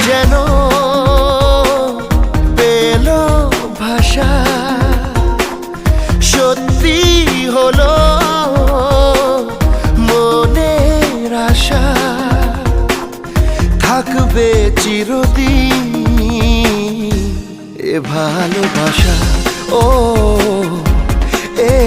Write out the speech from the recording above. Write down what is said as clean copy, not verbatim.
যেন পেল ভাষা, সত্যি হলো মনের আশা, থাকবে চিরদিন এ ভালোবাসা। ও এ